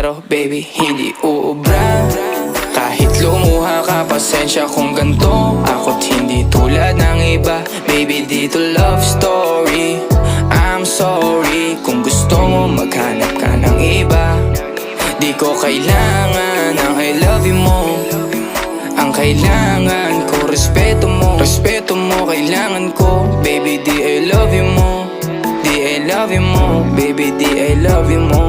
Pero baby, hindi uubra. Kahit lumuha ka, pasensya kung ganto. Ako't hindi tulad ng iba. Baby, dito love story. I'm sorry kung gusto mo maghanap ka ng iba. Di ko kailangan ang I love you mo. Ang kailangan ko, respeto mo. Respeto mo, kailangan ko. Baby, di I love you mo. Di I love you mo. Baby, di I love you mo.